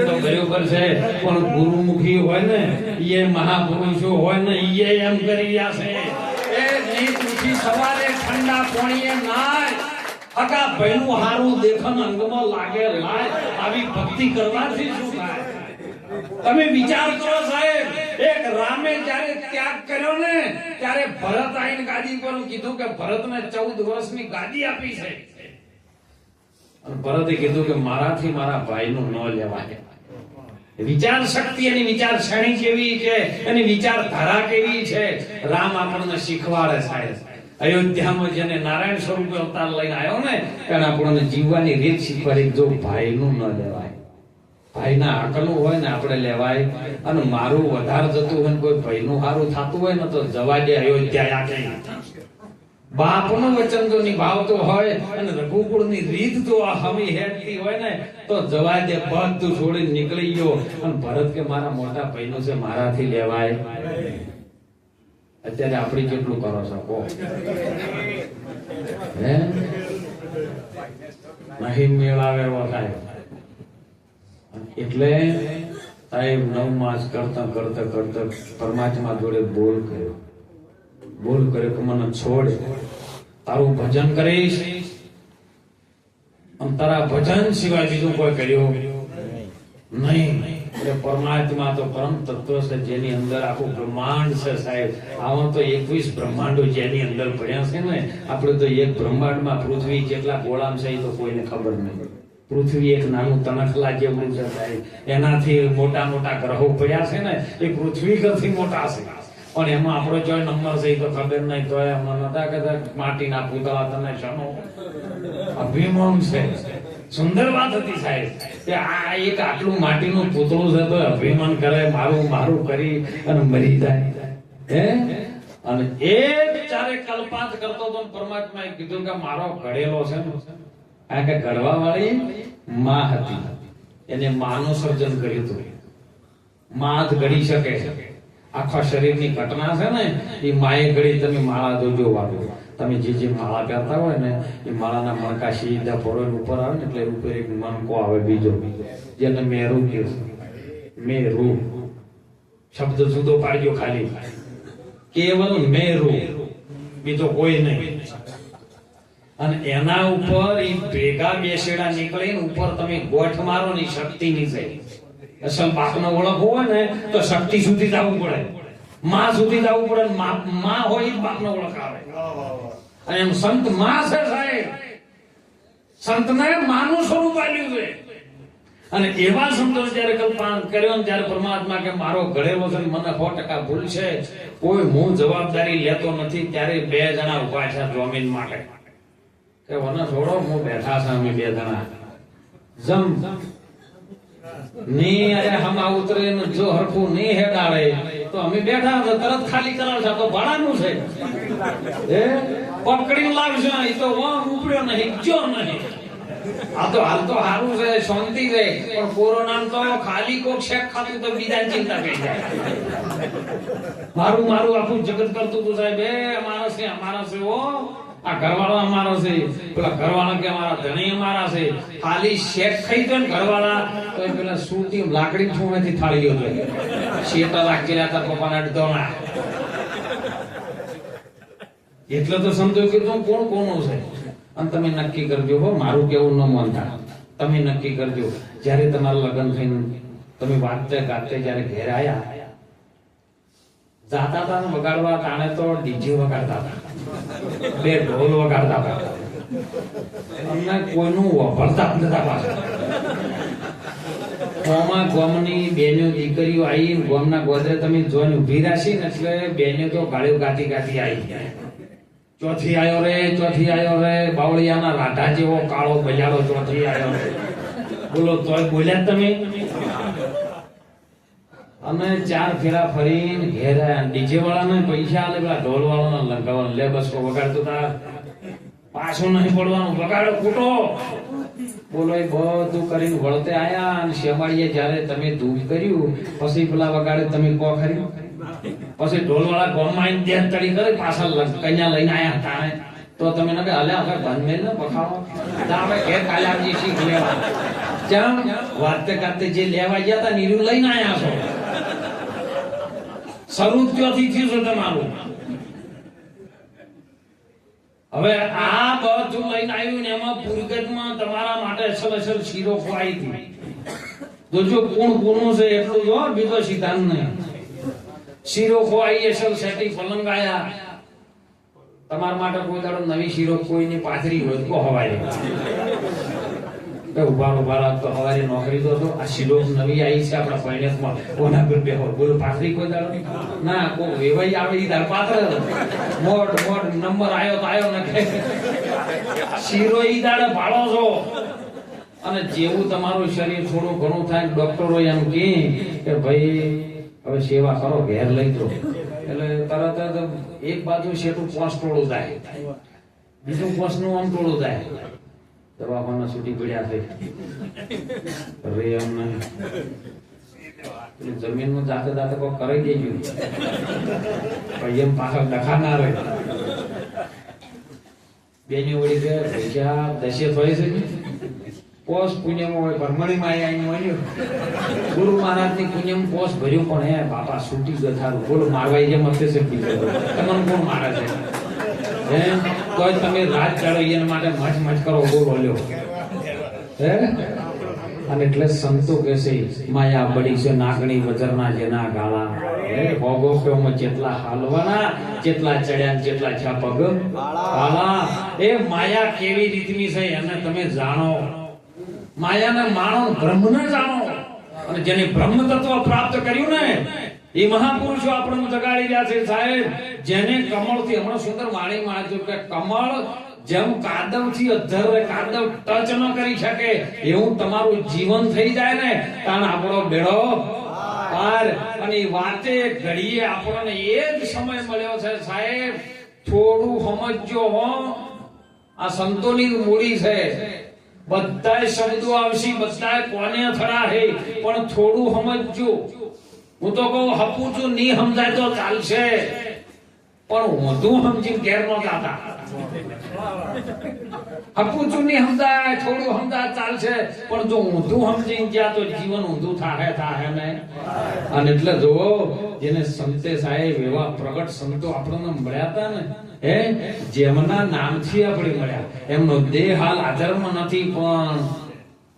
તો બરોબર છે, પણ ગુરુમુખી હોય ને એ મહાપુરુષો હોય ને એ એમ કરી રહ્યા છે એ નહીં પૂછી સવારે ઠંડા પાણીએ નાય અગા ભઈનું હારું દેખન અંગમાં લાગે લાય આવી ભક્તિ કરવાથી શું થાય? તમે વિચાર કરો સાહેબ, એક રામે જ્યારે ત્યાગ કર્યો ને ત્યારે ભરત આઈને ગાદી પર કીધું કે ભરતને 14 વર્ષની ગાદી આપી છે. ભરતે કીધું કે મારાથી મારા ભાઈનું ન લેવાય. વિચાર શક્તિ એની વિચાર શ્રેણી કેવી છે, એની વિચાર ધારા કેવી છે, રામ આપણને શીખવાડે સાહેબ. અયોધ્યામાં જેને નારાયણ સ્વરૂપે અવતાર લઈને આવ્યો ને એને આપણને જીવવાની રીત શીખવાડી. જો ભાઈનું ન લેવાય, ભાઈના આકલું હોય ને આપણે લેવાય, અને મારું વધારે જતું હોય ને કોઈ ભાઈનું સારું થતું હોય ને તો જવા દે અયોધ્યા આખી. બાપનું વચન જો નિભાવતો હોય અને રઘુકુળની રીત જો આ હમી હેડતી હોય ને તો જવા દે, બધું છોડીને નીકળી ગયો. અને ભરત કે મારા મોટા ભાઈનું છે, મારાથી લેવાય. અત્યારે આપણી કેટલું કરો છો કહો? હે નહીં મેળાવે એવો સાહેબ. એટલે સાહેબ 9 માસ કરતા કરતા કરતા પરમાત્મા જોડે બોલ કર્યો કે મને છોડ, તારું ભજન કરીશ અને તારા ભજન સિવાય બીજું કોઈ કર્યું નહીં. એટલે પરમાત્મા તો પરમ તત્વ છે જેની અંદર આખું બ્રહ્માંડ છે સાહેબ. આવા તો 21 બ્રહ્માંડો જેની અંદર પડ્યા છે ને, આપણે તો એક બ્રહ્માંડમાં પૃથ્વી કેટલા ગોળામ છે એ તો કોઈને ખબર નહીં. પૃથ્વી એક નાનું તણખલા જેવું છે સાહેબ. એનાથી મોટા મોટા ગ્રહો પડ્યા છે ને એ પૃથ્વી કરતી મોટા છે, પણ એમાં આપણો જો નંબર છે તો ખબર નહીં. તો એમાં નતા કહેતા માટીના પૂતળા તને શનો અભિમાન છે. સુંદર વાત હતી સાહેબ કે આ એક આટલું માટીનું પૂતળું છે તો અભિમાન કરે, મારું મારું કરી અને મરી જાય. હે અને એક ચારે કલ્પાત કરતો તો પરમાત્માએ કીધું કે મારો ઘડેલો છે ને, આ કે ઘડવા વાળી માં હતી, એને માનું સર્જન કર્યું હતું. માં જ ઘડી શકે. આખા શરીરની ઘટના છે ને એ માએ ઘડી. તમે માળા જોજો વાળો, તમે જે માળા પહેરતા હોય ને એ માળાના મણકા સીધા પરોડ ઉપર આવે ને એટલે ઉપર એક મણકો આવે બીજો, જેને મેરુ કહે. મેરુ શબ્દ જુદો પાડ્યો, ખાલી કેવલ મેરુ, બીજો કોઈ નહીં. અને એના ઉપર એ ભેગા બેસેડા નીકળીને ઉપર તમે ગોઠ મારો ની શક્તિ ની છે. અસલ બાપનો ઓળખ હોય ને તો શક્તિ સુધી જવું પડે, માં સુધી જવું પડે. માં હોય એ બાપનો ઓળખ આવે. અને એમ સંત માં છે સાહેબ. સંતને માનું સ્વરૂપ આપ્યું છે. અને એવા સંતો જયારે કલ્પાન કર્યો ને ત્યારે પરમાત્મા કે મારો ઘડેલો છે, મને 100% ભૂલ છે, કોઈ હું જવાબદારી લેતો નથી. ત્યારે 2 જણા ઉભા છે જમીન માટે કે વને છોડો, હું બેઠા છે, અમે 2 જણા જમ ની અરે હમા ઉતરે ને જો હરખું નહીં હેડાડે તો અમે બેઠા છે, તરત ખાલી કરાવશે તો ભાડાનું છે. એ પકડી લાવશે એ તો ઉપડ્યો નહીં, જો નહીં. આ તો હાલ તો સારું છે, શાંતિ છે, પણ કોરોના તો ખાલી કોક શેક ખાતું તો બીજા ચિંતા થઈ જાય. મારું મારું આખું જગત કરતું હતું સાહેબ. અમારા છે ઓ આ ઘરવાળા અમારો છે, પેલા ઘરવાળા કે અમારા ધણી અમારા છે. ખાલી શેક ખાઈ તો ને ઘરવાળા તો પેલા સુરતી લાકડી છોડેથી થાળીઓ જોઈએ શેટા રાખેલા હતા પપ્પાના અડધોના. એટલે તો સમજો કે કોણ કોનું છે. અને તમે નક્કી કરજો હો, મારું કેવું ન માનતા. તમે નક્કી કરજો જયારે તમારું લગ્ન થઈને તમે વાંચતે ગાતે જયારે ઘેર આયા જાતા હતા ને વગાડવા, તાણે તો ડીજે વગાડતા હતા, 2 ઢોલ વગાડતા હતા, અમને કોઈનું વભરતા નતા પાછા. ગોમની બેનો દીકરીઓ આવી, ગોમના ગોદરે તમે જોઈને ઉભી રાશી ને એટલે બેનો તો ગાળીઓ ગાતી ગાતી આવી. ચોથી આયો રે બાવળિયાના રાઢા જેવો કાળો બજાડો ચોથી આયો રે. બોલો તોય બોલ્યા તમે. અમે 4 ફેરા ફરીને ઘેર આવ્યા. ડીજે વાળાને પૈસા આલે, પેલા ઢોલ વાળાને લગાવવાનું લે બસ વગાડતો તાર પાછું નહીં પડવાનું, વગાડો કૂટો. બોલો એ બધું કરીને વળતે આયા. અને શેમાડીએ જયારે તમે ધૂપ કર્યું પછી પેલા વગાડે તમે કો ખરી. પછી ઢોલ વાળા ગામમાં આવીને દેહ તળી કરે, પાછા કન્યા લઈને આયા તાણે તો તમે ને અલ્યા બંધ ને બખાડો આપણે ઘેર કાલે આવજી શીખ લેવા. કેમ વાતે કાતે જે લેવા ગયા હતા નીરું લઈને આયા છો શરૂ ત્યાંથી થયું છે તમારું હવે આ બધું લઈને આવ્યું ને એમાં પુરગતમાં તમારા માટે અસલ શીરો ખવાઈ હતી જોજો કોણ છે એટલું જો બીજો સિદ્ધાંત નહીં શીરો ખવાઈ અસલ સેટી પલંગ આયા તમારા માટે કોઈ દાડો નવી શીરો કોઈની પાથરી હોય તો હવાય ઉભા તો હવારે નોકરી તો આ શીરો નવી આવી છે આપણા ફાઇનાન્સમાં કોના પર બેહો બોલો પાથરી કોઈ દાડો ના કોઈ વેવાઈ આવે ઈ દાડ પાત્ર મોટ નંબર આયો નખે શીરો ઈ દાડે ભાળો છો અને જેવું તમારું શરીર થોડું ઘણું થાય ડોક્ટરો એમ કે ભાઈ હવે સેવા કરો ઘેર લઈ જાઓ એટલે તરત જ એક બાજુ શેઠું પોસ ટોળું જાય બીજું પોસ નું આમ ટોળું જાય દવાખાના છૂટી પડ્યા થઈ રે એમ નહીં જમીન નું જાતે જાતે કોઈ કરી દેજો પછી એમ પાછળ ડખા ના રહે બેની વળી છે પૈસા દશે થોડી છે પોસ પુણ્યમાં હોય પરમણીમાં આવીને મળ્યું ગુરુ મહારાજ ની પુણ્યમ પોસ ભર્યું પણ હે બાપા છૂટી ગથારું બોલો મારવાઈ જેમ હશે શક્તિ તમને કોણ મારે છે તો તમે રાત ચાલો એના માટે મચ કરો બોલો લ્યો હે અને એટલે સંતો કહેશે માયા બળી છે નાગણી વજરના જેના ગાળા હે ભોગો કેમાં જેટલા હાલવાના જેટલા ચડ્યા જેટલા છે પગ ગાળા એ માયા કેવી રીતની છે એને તમે જાણો માયાને માણો બ્રહ્મને જાણો અને જેને બ્રહ્મ તત્વ પ્રાપ્ત કર્યું ને એ મહાપુરુષો આપણને જગાડી રહ્યા છે સાહેબ જેને કમળથી હમણાં સુંદર વાણી માણ્યું કે કમળ જેમ કાદવથી અધર કાદવ ટચ ન કરી શકે એવું તમારું જીવન થઈ જાય ને તાણ આપણો બેડો પાર અને વાતે ઘડીએ આપણને એ જ સમય મળ્યો છે સાહેબ થોડું સમજજો હો આ સંતોની મૂડી છે બધાય શબ્દો આવશે બધાય કોને થરા હે પણ થોડું સમજજો હું તો કહું હપું છું નહીં સમજાય તો ચાલશે પણ ઊંધું સમજીને ઘેર ન જાતા હપું છું નહીં સમજાય થોડું સમજાય ચાલશે પણ જો ઊંધું સમજીને ગયા તો જીવન ઊંધું થાહે ને અને એટલે જુઓ જેને સંતે સાહેબ એવા પ્રગટ સંતો આપણને મળ્યા હતા ને હે જેમના નામથી આપણે મળ્યા એમનો દેહ હાલ હાજરમાં નથી પણ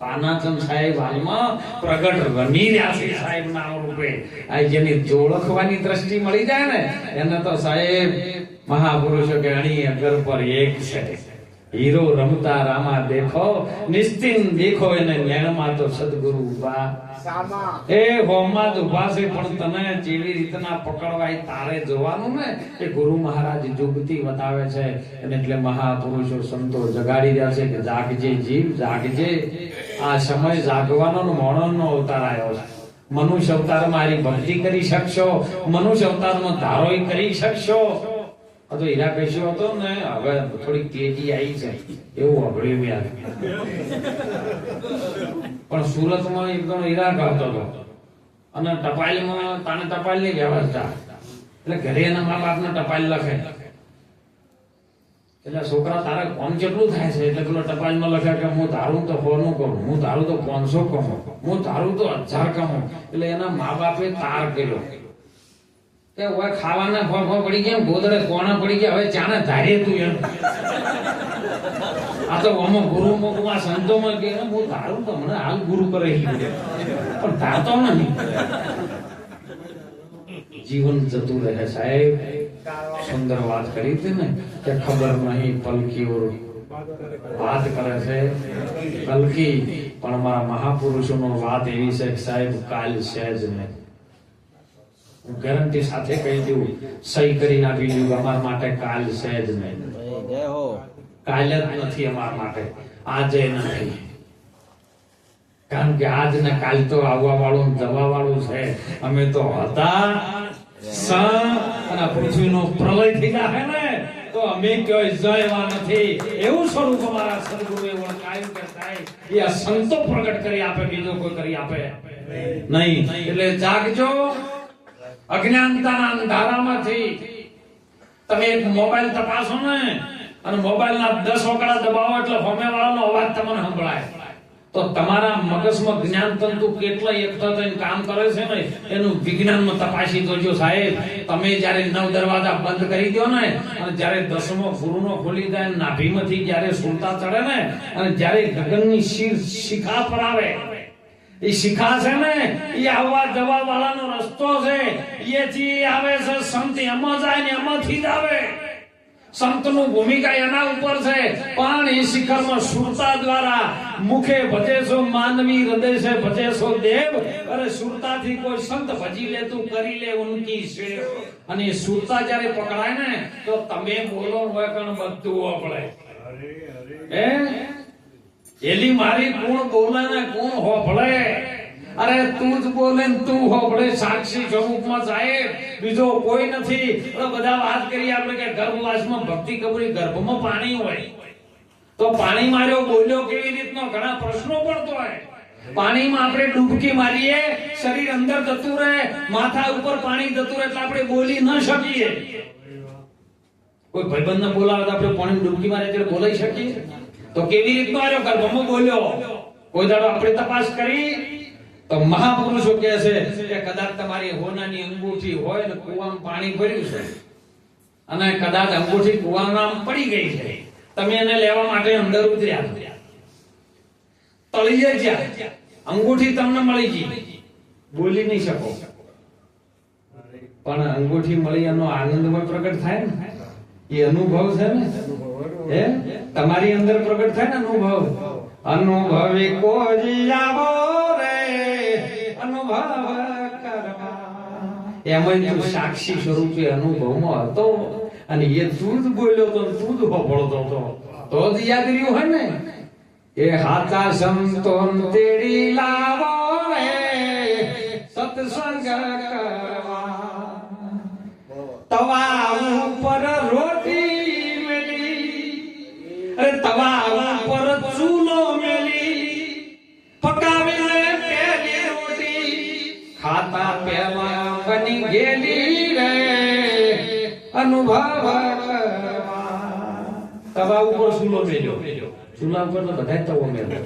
પાનાચંદ સાહેબ હાલમાં પ્રગટ રમી રહ્યા છે સાહેબ નામ રૂપે આ જેની ઓળખવાની દ્રષ્ટિ મળી જાય ને એને તો સાહેબ મહાપુરુષો કે અણી અગર પર એક છે હીરો રમતા રામા દેખો નિશ્ચિંત દેખો એને નેણમાં તો સદગુરુ ઉભા એ હોમાં ઉભા છે પણ તને જેવી રીતના પકડવાય તારે જોવાનું ને એ ગુરુ મહારાજ જુગતી બતાવે છે અને એટલે મહાપુરુષો સંતો જગાડી રહ્યા છે કે જાગજે જીવ જાગજે આ સમય જાગવાનો મોણનો અવતાર આવ્યો છે મનુષ્ય અવતાર મારી ભક્તિ કરી શકશો મનુષ્ય અવતારમાં ધારોય કરી શકશો તો હીરા કહેશો હતો ને હવે થોડી તેજી આવી છે એવું અભળ્યું યાર પણ સુરતમાં એકદમ હીરા કરતો હતો અને ટપાલમાં તાને ટપાલની વ્યવસ્થા એટલે ઘરે એના મા બાપને ટપાલ લખે એટલે છોકરા તારે કોણ કેટલું થાય છે એટલે પેલો ટપાલમાં લખે કે હું ધારું તો 100 નું કરું હું ધારું તો 500 કમું હું ધારું તો 1000 કમું એટલે એના મા બાપે તાર કર્યો કે ઓય ખાવાના ફોફો પડી ગયા ગોદડે કોણા પડી ગયા હવે ચાને ધારે તું એમ આ તો ઓમો ગુરુ મુખમાં સંતોમાં કે હું ધારું તો મને હાલ ગુરુ કરે પણ ધારતો નહીં જીવન જતું રહે સાહેબ સુંદર વાત કરી હતી ને કે ખબર નહીં પલકી વાત કરે છે કલકી પણ મારા મહાપુરુષોનો વાત એવી છે સાહેબ કાલ સહેજ નહીં હું ગેરંટી સાથે કહી દઉં સહી કરી નાખી દઉં અમારા માટે કાલ સહેજ નહીં કાલ જ નથી અમારા માટે આજે નથી કારણ કે આજ ને કાલ તો આવવા વાળું જવા વાળું છે અમે તો હતા અને પૃથ્વીનો પ્રલય થઈ જાય ને તો અમે કઈ જયવા નથી એવું સ્વરૂપ અમારા સદગુરુએ ઓળખાયું કે સાહેબ એ આ સંતો પ્રગટ કરી આપે બીજો કોઈ કરી આપે નહીં એટલે જાગજો અજ્ઞાનતાના અંધારામાંથી તમે એક મોબાઈલ તપાસો ને અને મોબાઈલના 10 ઓકડા દબાવો એટલે સામે વાળાનો અવાજ તમને સંભળાય તો તમારા મગજમાં જ્ઞાન તંતુ કેટલા એકઠા થઈને કામ કરે છે ને એનું વિજ્ઞાનમાં તપાસી જોજો સાહેબ. તમે જ્યારે 9 દરવાજા બંધ કરી દો ને અને જ્યારે 10મો ગુરુનો ખોલી દે, નાભીમાંથી જ્યારે સુરતા ચડે ને અને જ્યારે ગગનની શિખા પર આવે, એ શિખા છે ને એ આવવા જવા વાળાનો રસ્તો છે. એથી આવે છે સંત, એમાં જાય ને એમાંથી જ આવે. સંતનું ભૂમિકા એના ઉપર છે, પણ એ શિખરમાં સુરતા દ્વારા મુખે ભજે છો માનવી, હૃદય છે ભજે છો દેવ. અરે સુરતાથી કોઈ સંત ભજી લે, તું કરી લે ઉનકી સેવ. અને એ સુરતા જ્યારે પકડાય ને તો તમે બોલો હોય કણ બધું હોપળે. એલી મારી કોણ બોલે ને કોણ હોપળે? અરે તું જ બોલે ને તું હોપળે. સાક્ષી સ્વરૂપમાં સાહેબ બીજો કોઈ નથી. બધા વાત કરીએ આપણે કે ગર્ભવાસમાં ભક્તિ કબૂરી, ગર્ભમાં પાણી હોય તો પાણી માર્યો બોલ્યો કેવી રીતનો ઘણા પ્રશ્નો પડતો હોય. પાણીમાં આપણે ડૂબકી મારીએ, શરીર અંદર જતું રહે, માથા ઉપર પાણી જતું રહે, એટલે આપણે બોલી ન શકીએ. કોઈ ભાઈબંધને બોલાવે તો આપણે પાણીમાં ડૂબકી મારીએ એટલે બોલાઈ શકીએ? તો કેવી રીતનો આવ્યો? ગર્ભમાં બોલ્યો. કોઈ દાડો આપણે તપાસ કરી તો મહાપુરુષો કહે છે કે કદાચ તમારી હોનાની અંગૂઠી હોય ને કુવામાં પાણી ભર્યું છે અને કદાચ અંગૂઠી કુવામાં પડી ગઈ છે, તમે એને લેવા માટે અંદર ઉતર્યા, તળિયે ગયા, અંગૂઠી તમને મળી ગઈ, બોલી નહીં શકો, પણ અંગૂઠી મળી એનો આનંદમાં પ્રગટ થાય ને, એ અનુભવ છે ને, હે તમારી અંદર પ્રગટ થાય ને અનુભવ. અનુભવી કોઈ આવો રે અનુભવ કરવા, એમાં તું સાક્ષી સ્વરૂપે અનુભવમાં હતો અને એ તું જ બોલ્યો તો તું જ હોપળતો હતો તો જ યાદ રહ્યું હોય ને. એ હાચા સંતો તેડી લાવો રે સત્સંગ કરવા, તવા ઉપર રોટી મેલી, અરે તવા ઉપર ચૂલો મેલી, પકાવીને પેલી રોટી ખાતા પેલા બની ગયેલી રે અનુભવ કરવા. તવા ઉપર ચૂલો મેલ્યો, ચૂલા ઉપર તો બધા તવો મેલ્યો,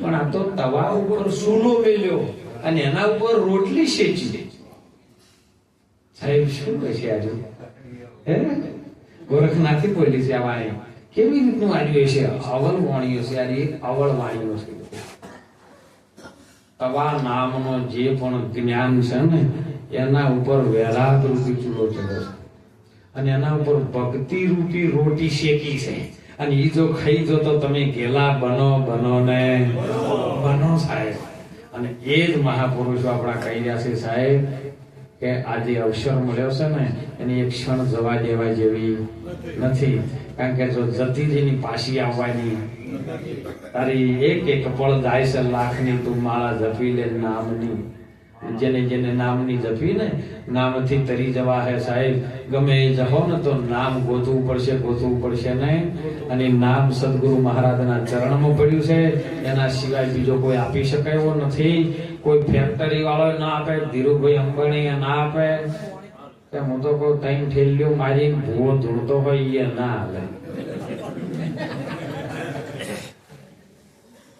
પણ આ તો તવા ઉપર ચૂલો મેલ્યો અને એના ઉપર રોટલી શેકી. સાહેબ શું કહે છે આજે? હે ગોરખનાથથી બોલી છે આ વાણી. કેવી રીતનું આવ્યું છે? અવળ વાણીઓ છે, આ અવળ વાણીઓ છે. તવા નામનો જે પણ જ્ઞાન છે ને એના ઉપર વૈરાગ રૂપી ચૂલો ચડ્યો છે અને એના ઉપર ભક્તિ રૂપી રોટી શેકી છે. અને ઈ જો ખાઈ જો તો તમે કેલા બનો ને બનો સાહેબ. અને એ જ મહાપુરુષો આપણા કહી રહ્યા છે સાહેબ કે આજે અવસર મળ્યો છે ને એની એક ક્ષણ જવા દેવા જેવી નથી. કારણ કે જો જતી જેની પાછી આવવાની, તારી એક એક પળ જાય છે લાખની, તું માળા જપી લે નામની. જેને જેને નામની જપી ને નામથી તરી જવા હે સાહેબ. ગમે એ જહો ને તો નામ ગોતવું પડશે નહીં. અને નામ સદગુરુ મહારાજના ચરણમાં પડ્યું છે, એના સિવાય બીજો કોઈ આપી શકે એવો નથી. કોઈ ફેક્ટરી વાળો ના આપે, ધીરુભાઈ અંબાણી ના આપે. હું તો કોઈ ટાઈમ ઠેલ્યો મારી ભૂવો ધૂળતો હોય એ ના હાલે.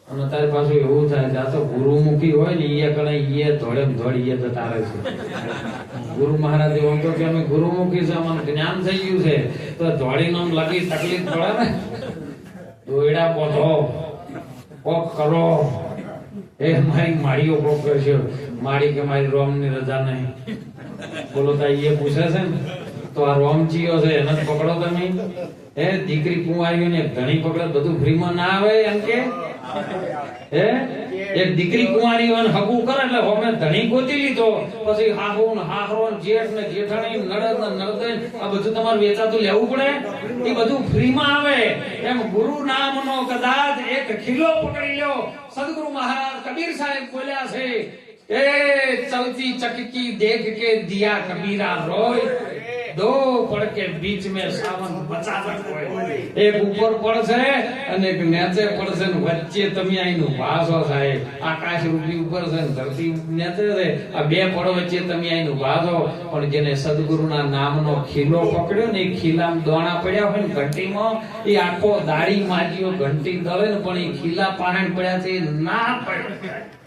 અને તારે પાછું એવું થાય કે આ તો ગુરુમુખી હોય ને એ કણે એ ધોળે ધોળી એ જતા રહે છે. ગુરુ મહારાજ એમ તો કે અમે ગુરુમુખી છે, અમને જ્ઞાન થઈ ગયું છે, તો ધોળી નામ લગી તકલીફ પડે ને. દોયડા પોધો કોક કરો, એ મારી માળીઓ કોક કરશે, માળી કે મારી રોમની રજા નહીં. બોલો તા એ પૂછે છે ને તો આ રોમજીઓ છે એને જ પકડો તમે. હે દીકરી કુંવારીઓ ને ધણી પકડે, બધું ફ્રીમાં ના આવે એમ કે. હે એક દીકરી કુંવારી હગું કરે એટલે હોમે ધણી ગોતી લીધો, પછી હાહુ ને હાહરો ને જેઠ ને જેઠાણી નડદ ને નડદ આ બધું તમારે વેચાતું લેવું પડે. એ બધું ફ્રીમાં આવે. એમ ગુરુ નામનો કદાચ એક ખીલો પકડી લ્યો. સદગુરુ મહારાજ કબીર સાહેબ બોલ્યા છે, એ ચલતી ચકકી દેખ કે દિયા કબીરા રોય, दो पड़ के बीच में सावन बचावट હોય એક ઉપર પડશે અને એક નીચે પડશે ને વચ્ચે તમે આઈનું ભાસો થાય આકાશ રૂપી ઉપર છે ને ધરતી નીચે છે આ બે પડ વચ્ચે તમે આઈનું ભાસો પણ જેને સદગુરુના નામનો ખીલો પકડ્યો ને એ ખીલામાં દોણા પડ્યા હોય ને ઘંટીમાં એ આખો દાડી માજીઓ ઘંટી દળે ને પણ એ ખીલા પાહણ પડ્યા છે ના પડે